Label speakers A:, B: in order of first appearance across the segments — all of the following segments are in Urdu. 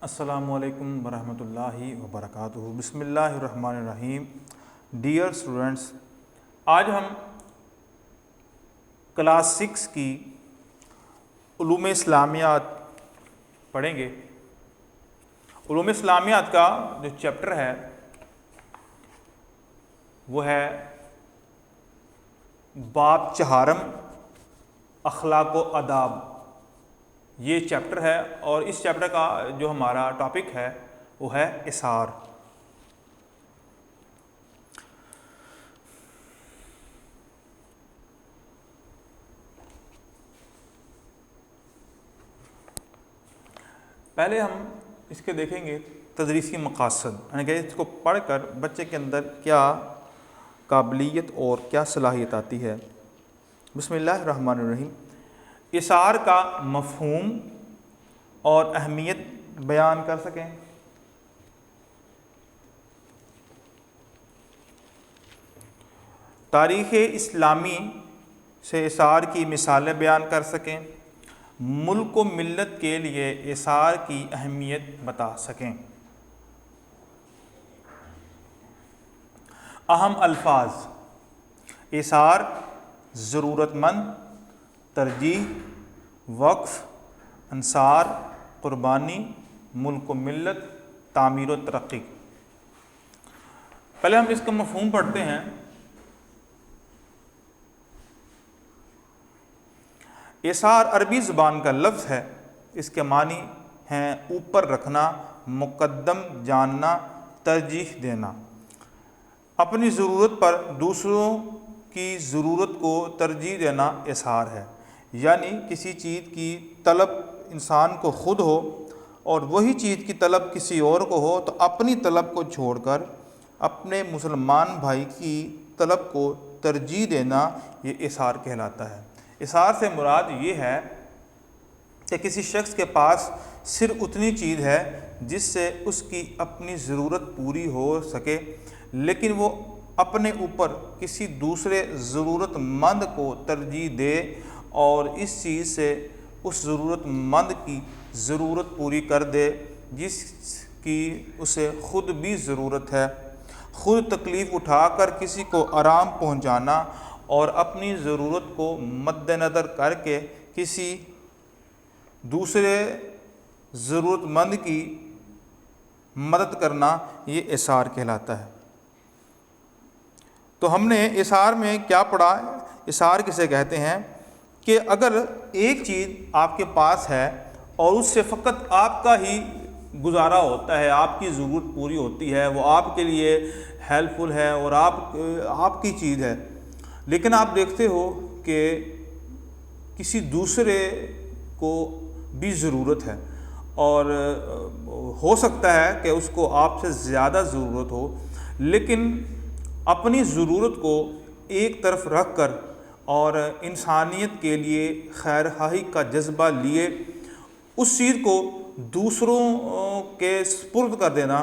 A: السلام علیکم ورحمۃ اللہ وبرکاتہ۔ بسم اللہ الرحمن الرحیم۔ ڈیئر اسٹوڈنٹس، آج ہم کلاس 6 کی علوم اسلامیات پڑھیں گے۔ علوم اسلامیات کا جو چیپٹر ہے وہ ہے باب چہارم، اخلاق و آداب۔ یہ چیپٹر ہے اور اس چیپٹر کا جو ہمارا ٹاپک ہے وہ ہے اثار۔ پہلے ہم اس کے دیکھیں گے تدریسی مقاصد، یعنی کہ اس کو پڑھ کر بچے کے اندر کیا قابلیت اور کیا صلاحیت آتی ہے۔ بسم اللہ الرحمن الرحیم۔ اثار کا مفہوم اور اہمیت بیان کر سکیں۔ تاریخ اسلامی سے اثار کی مثالیں بیان کر سکیں۔ ملک و ملت کے لیے اثار کی اہمیت بتا سکیں۔ اہم الفاظ: اثار، ضرورت مند، ترجیح، وقف، انصار، قربانی، ملک و ملت، تعمیر و ترقی۔ پہلے ہم اس کا مفہوم پڑھتے ہیں۔ اثار عربی زبان کا لفظ ہے۔ اس کے معنی ہیں اوپر رکھنا، مقدم جاننا، ترجیح دینا۔ اپنی ضرورت پر دوسروں کی ضرورت کو ترجیح دینا اثار ہے، یعنی کسی چیز کی طلب انسان کو خود ہو اور وہی چیز کی طلب کسی اور کو ہو تو اپنی طلب کو چھوڑ کر اپنے مسلمان بھائی کی طلب کو ترجیح دینا، یہ اثار کہلاتا ہے۔ اثار سے مراد یہ ہے کہ کسی شخص کے پاس صرف اتنی چیز ہے جس سے اس کی اپنی ضرورت پوری ہو سکے، لیکن وہ اپنے اوپر کسی دوسرے ضرورت مند کو ترجیح دے اور اس چیز سے اس ضرورت مند کی ضرورت پوری کر دے جس کی اسے خود بھی ضرورت ہے۔ خود تکلیف اٹھا کر کسی کو آرام پہنچانا اور اپنی ضرورت کو مد نظر کر کے کسی دوسرے ضرورت مند کی مدد کرنا، یہ اثار کہلاتا ہے۔ تو ہم نے اثار میں کیا پڑھا؟ اثار کسے کہتے ہیں کہ اگر ایک چیز آپ کے پاس ہے اور اس سے فقط آپ کا ہی گزارا ہوتا ہے، آپ کی ضرورت پوری ہوتی ہے، وہ آپ کے لیے ہیلپ فل ہے اور آپ کی چیز ہے، لیکن آپ دیکھتے ہو کہ کسی دوسرے کو بھی ضرورت ہے اور ہو سکتا ہے کہ اس کو آپ سے زیادہ ضرورت ہو، لیکن اپنی ضرورت کو ایک طرف رکھ کر اور انسانیت کے لیے خیر خواہی کا جذبہ لیے اس چیز کو دوسروں کے سپرد کر دینا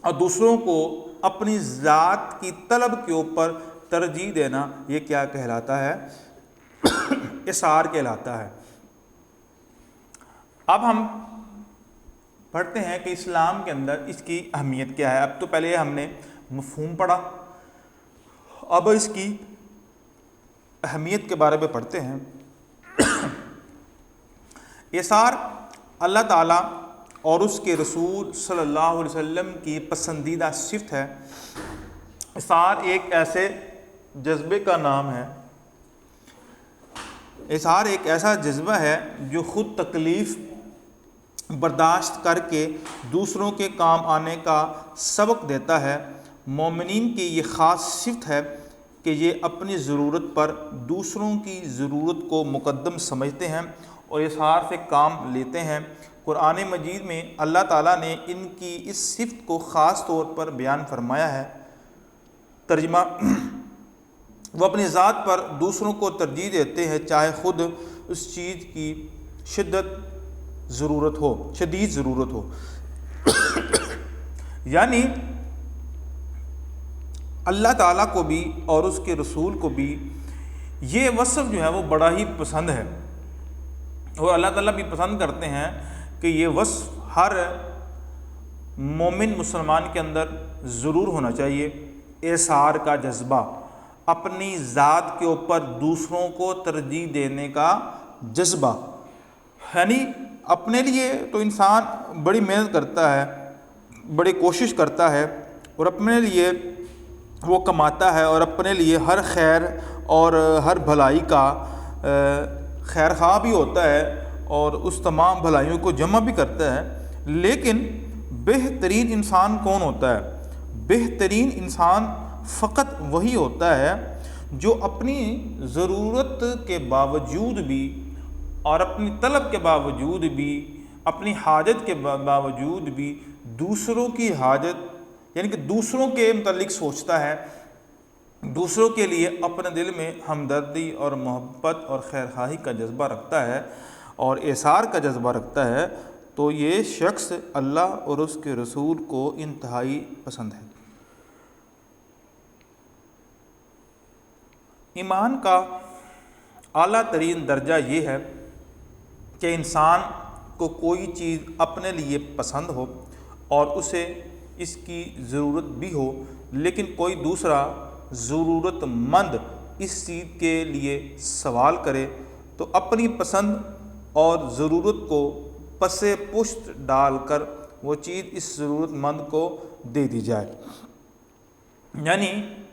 A: اور دوسروں کو اپنی ذات کی طلب کے اوپر ترجیح دینا، یہ کیا کہلاتا ہے؟ اثار کہلاتا ہے۔ اب ہم پڑھتے ہیں کہ اسلام کے اندر اس کی اہمیت کیا ہے۔ اب تو پہلے ہم نے مفہوم پڑھا، اب اس کی اہمیت کے بارے میں پڑھتے ہیں۔ اثار اللہ تعالیٰ اور اس کے رسول صلی اللہ علیہ وسلم کی پسندیدہ صفت ہے۔ اثار ایک ایسے جذبے کا نام ہے، اثار ایک ایسا جذبہ ہے جو خود تکلیف برداشت کر کے دوسروں کے کام آنے کا سبق دیتا ہے۔ مومنین کی یہ خاص صفت ہے کہ یہ اپنی ضرورت پر دوسروں کی ضرورت کو مقدم سمجھتے ہیں اور اثار سے کام لیتے ہیں۔ قرآن مجید میں اللہ تعالیٰ نے ان کی اس صفت کو خاص طور پر بیان فرمایا ہے۔ ترجمہ: وہ اپنی ذات پر دوسروں کو ترجیح دیتے ہیں چاہے خود اس چیز کی شدید ضرورت ہو۔ یعنی اللہ تعالیٰ کو بھی اور اس کے رسول کو بھی یہ وصف جو ہے وہ بڑا ہی پسند ہے اور اللہ تعالیٰ بھی پسند کرتے ہیں کہ یہ وصف ہر مومن مسلمان کے اندر ضرور ہونا چاہیے ایثار کا جذبہ، اپنی ذات کے اوپر دوسروں کو ترجیح دینے کا جذبہ۔ یعنی اپنے لیے تو انسان بڑی محنت کرتا ہے، بڑی کوشش کرتا ہے، اور اپنے لیے وہ کماتا ہے، اور اپنے لیے ہر خیر اور ہر بھلائی کا خیر خواہ بھی ہوتا ہے، اور اس تمام بھلائیوں کو جمع بھی کرتا ہے۔ لیکن بہترین انسان کون ہوتا ہے؟ بہترین انسان فقط وہی ہوتا ہے جو اپنی ضرورت کے باوجود بھی اور اپنی طلب کے باوجود بھی، اپنی حاجت کے باوجود بھی دوسروں کی حاجت یعنی کہ دوسروں کے متعلق سوچتا ہے، دوسروں کے لیے اپنے دل میں ہمدردی اور محبت اور خیر خواہی کا جذبہ رکھتا ہے اور ایثار کا جذبہ رکھتا ہے، تو یہ شخص اللہ اور اس کے رسول کو انتہائی پسند ہے۔ ایمان کا اعلیٰ ترین درجہ یہ ہے کہ انسان کو کوئی چیز اپنے لیے پسند ہو اور اسے اس کی ضرورت بھی ہو، لیکن کوئی دوسرا ضرورت مند اس چیز کے لیے سوال کرے تو اپنی پسند اور ضرورت کو پس پشت ڈال کر وہ چیز اس ضرورت مند کو دے دی جائے۔ یعنی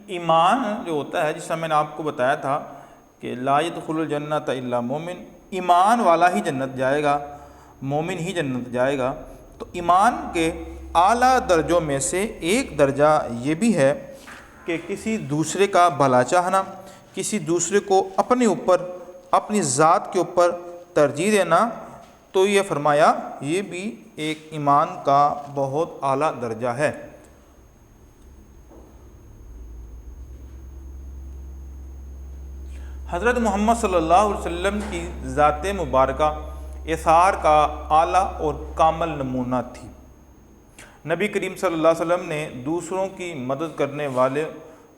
A: ایمان جو ہوتا ہے، جس طرح میں نے آپ کو بتایا تھا کہ لا يدخل الجنۃ الا مومن، ایمان والا ہی جنت جائے گا، مومن ہی جنت جائے گا۔ تو ایمان کے اعلیٰ درجوں میں سے ایک درجہ یہ بھی ہے کہ کسی دوسرے کا بھلا چاہنا، کسی دوسرے کو اپنے اوپر، اپنی ذات کے اوپر ترجیح دینا، تو یہ فرمایا یہ بھی ایک ایمان کا بہت اعلیٰ درجہ ہے۔ حضرت محمد صلی اللہ علیہ وسلم کی ذات مبارکہ ایثار کا اعلیٰ اور کامل نمونہ تھی۔ نبی کریم صلی اللہ علیہ وسلم نے دوسروں کی مدد کرنے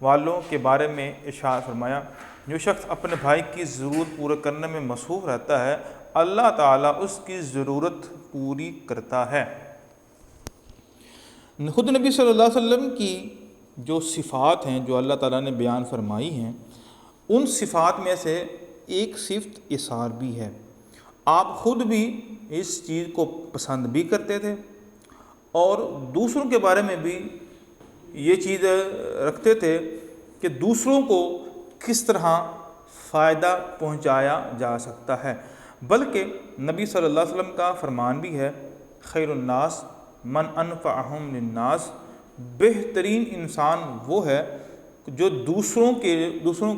A: والوں کے بارے میں ارشاد فرمایا، جو شخص اپنے بھائی کی ضرورت پورا کرنے میں مصروف رہتا ہے، اللہ تعالیٰ اس کی ضرورت پوری کرتا ہے۔ خود نبی صلی اللہ علیہ وسلم کی جو صفات ہیں جو اللہ تعالیٰ نے بیان فرمائی ہیں، ان صفات میں سے ایک صفت ایثار بھی ہے۔ آپ خود بھی اس چیز کو پسند بھی کرتے تھے اور دوسروں کے بارے میں بھی یہ چیز رکھتے تھے کہ دوسروں کو کس طرح فائدہ پہنچایا جا سکتا ہے۔ بلکہ نبی صلی اللہ علیہ وسلم کا فرمان بھی ہے، خیر الناس من انفعہم للناس، بہترین انسان وہ ہے جو دوسروں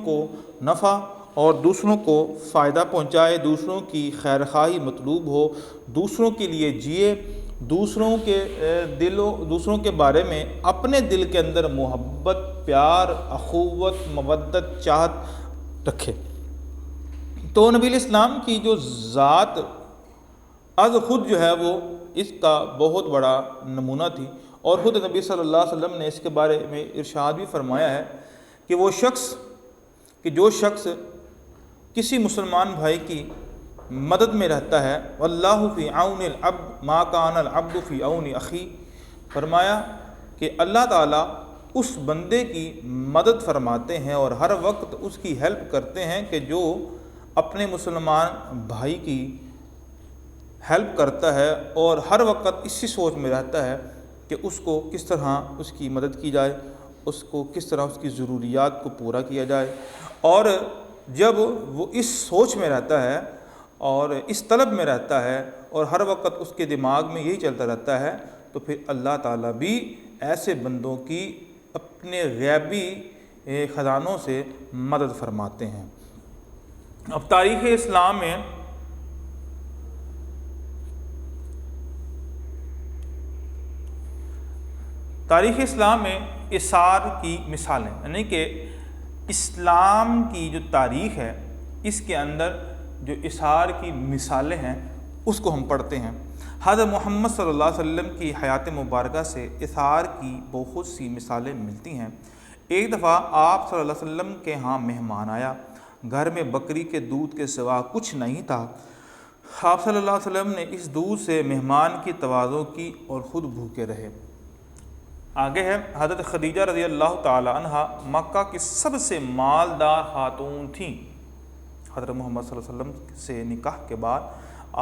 A: کو نفع اور دوسروں کو فائدہ پہنچائے، دوسروں کی خیر خواہی مطلوب ہو، دوسروں کے لیے جیے، دوسروں کے بارے میں اپنے دل کے اندر محبت، پیار، اخوت، مودت، چاہت رکھے۔ تو نبی علیہ السلام کی جو ذات از خود جو ہے وہ اس کا بہت بڑا نمونہ تھی، اور خود نبی صلی اللہ علیہ وسلم نے اس کے بارے میں ارشاد بھی فرمایا ہے کہ جو شخص کسی مسلمان بھائی کی مدد میں رہتا ہے، واللہ فی عون العبد ما کان العبد فی عون اخی، فرمایا کہ اللہ تعالیٰ اس بندے کی مدد فرماتے ہیں اور ہر وقت اس کی ہیلپ کرتے ہیں کہ جو اپنے مسلمان بھائی کی ہیلپ کرتا ہے اور ہر وقت اسی سوچ میں رہتا ہے کہ اس کو کس طرح اس کی مدد کی جائے، اس کو کس طرح اس کی ضروریات کو پورا کیا جائے۔ اور جب وہ اس سوچ میں رہتا ہے اور اس طلب میں رہتا ہے اور ہر وقت اس کے دماغ میں یہی چلتا رہتا ہے، تو پھر اللہ تعالیٰ بھی ایسے بندوں کی اپنے غیبی خزانوں سے مدد فرماتے ہیں۔ اب تاریخ اسلام میں ایثار کی مثالیں، یعنی کہ اسلام کی جو تاریخ ہے اس کے اندر جو ایثار کی مثالیں ہیں اس کو ہم پڑھتے ہیں۔ حضرت محمد صلی اللہ علیہ وسلم کی حیات مبارکہ سے ایثار کی بہت سی مثالیں ملتی ہیں۔ ایک دفعہ آپ صلی اللہ علیہ وسلم کے ہاں مہمان آیا، گھر میں بکری کے دودھ کے سوا کچھ نہیں تھا۔ آپ صلی اللہ علیہ وسلم نے اس دودھ سے مہمان کی تواضع کی اور خود بھوکے رہے۔ آگے ہے حضرت خدیجہ رضی اللہ تعالی عنہ مکہ کی سب سے مالدار خاتون تھیں۔ حضرت محمد صلی اللہ علیہ وسلم سے نکاح کے بعد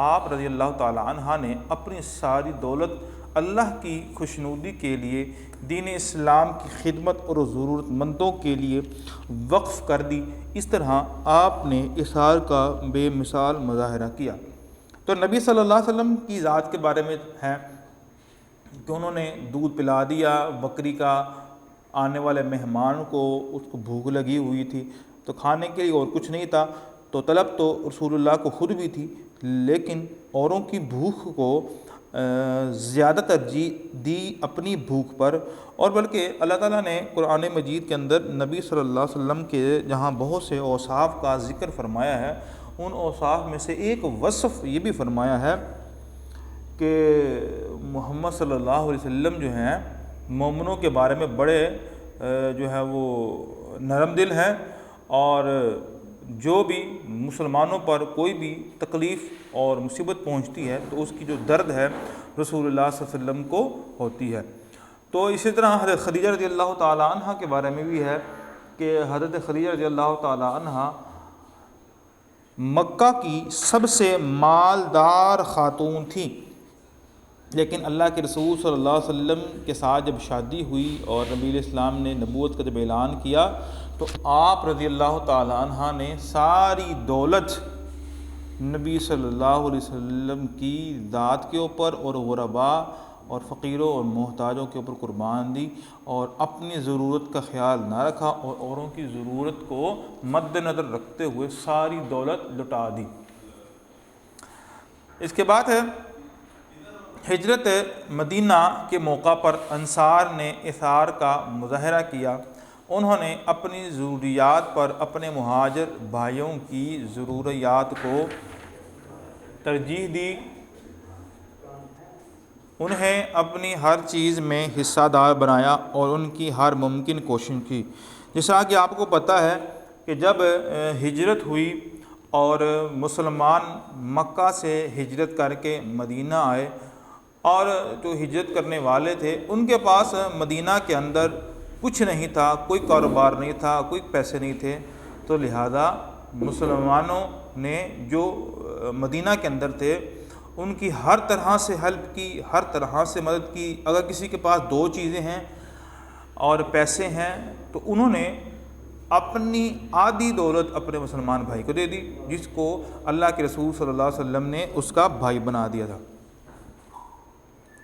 A: آپ رضی اللہ تعالی عنہ نے اپنی ساری دولت اللہ کی خوشنودی کے لیے، دین اسلام کی خدمت اور ضرورت مندوں کے لیے وقف کر دی۔ اس طرح آپ نے اثار کا بے مثال مظاہرہ کیا۔ تو نبی صلی اللہ علیہ وسلم کی ذات کے بارے میں ہے کہ انہوں نے دودھ پلا دیا بکری کا، آنے والے مہمان کو اس کو بھوک لگی ہوئی تھی تو کھانے کے لیے اور کچھ نہیں تھا، تو طلب تو رسول اللہ کو خود بھی تھی، لیکن اوروں کی بھوک کو زیادہ ترجیح دی اپنی بھوک پر۔ اور بلکہ اللہ تعالیٰ نے قرآن مجید کے اندر نبی صلی اللہ علیہ وسلم کے جہاں بہت سے اوصاف کا ذکر فرمایا ہے، ان اوصاف میں سے ایک وصف یہ بھی فرمایا ہے کہ محمد صلی اللہ علیہ وسلم جو ہیں مومنوں کے بارے میں بڑے جو ہے وہ نرم دل ہیں، اور جو بھی مسلمانوں پر کوئی بھی تکلیف اور مصیبت پہنچتی ہے تو اس کی جو درد ہے رسول اللہ صلی اللہ علیہ وسلم کو ہوتی ہے۔ تو اسی طرح حضرت خدیجہ رضی اللہ تعالی عنہ کے بارے میں بھی ہے کہ حضرت خدیجہ رضی اللہ تعالی عنہ مکہ کی سب سے مالدار خاتون تھیں، لیکن اللہ کے رسول صلی اللہ علیہ وسلم کے ساتھ جب شادی ہوئی اور نبی علیہ السلام نے نبوت کا جب اعلان کیا تو آپ رضی اللہ تعالی عنہ نے ساری دولت نبی صلی اللہ علیہ وسلم کی ذات کے اوپر اور غرباء اور فقیروں اور محتاجوں کے اوپر قربان دی، اور اپنی ضرورت کا خیال نہ رکھا اور اوروں کی ضرورت کو مد نظر رکھتے ہوئے ساری دولت لٹا دی۔ اس کے بعد ہے ہجرت مدینہ کے موقع پر انصار نے اثار کا مظاہرہ کیا۔ انہوں نے اپنی ضروریات پر اپنے مہاجر بھائیوں کی ضروریات کو ترجیح دی، انہیں اپنی ہر چیز میں حصہ دار بنایا اور ان کی ہر ممکن کوشش کی۔ جیسا کہ آپ کو پتہ ہے کہ جب ہجرت ہوئی اور مسلمان مکہ سے ہجرت کر کے مدینہ آئے، اور جو ہجرت کرنے والے تھے ان کے پاس مدینہ کے اندر کچھ نہیں تھا، کوئی کاروبار نہیں تھا، کوئی پیسے نہیں تھے، تو لہذا مسلمانوں نے جو مدینہ کے اندر تھے ان کی ہر طرح سے ہیلپ کی، ہر طرح سے مدد کی۔ اگر کسی کے پاس 2 چیزیں ہیں اور پیسے ہیں تو انہوں نے اپنی آدھی دولت اپنے مسلمان بھائی کو دے دی، جس کو اللہ کے رسول صلی اللہ علیہ وسلم نے اس کا بھائی بنا دیا تھا۔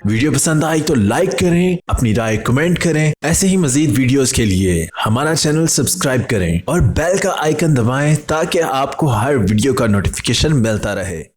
B: ویڈیو پسند آئی تو لائک کریں، اپنی رائے کمنٹ کریں۔ ایسے ہی مزید ویڈیوز کے لیے ہمارا چینل سبسکرائب کریں اور بیل کا آئیکن دبائیں تاکہ آپ کو ہر ویڈیو کا نوٹیفیکیشن ملتا رہے۔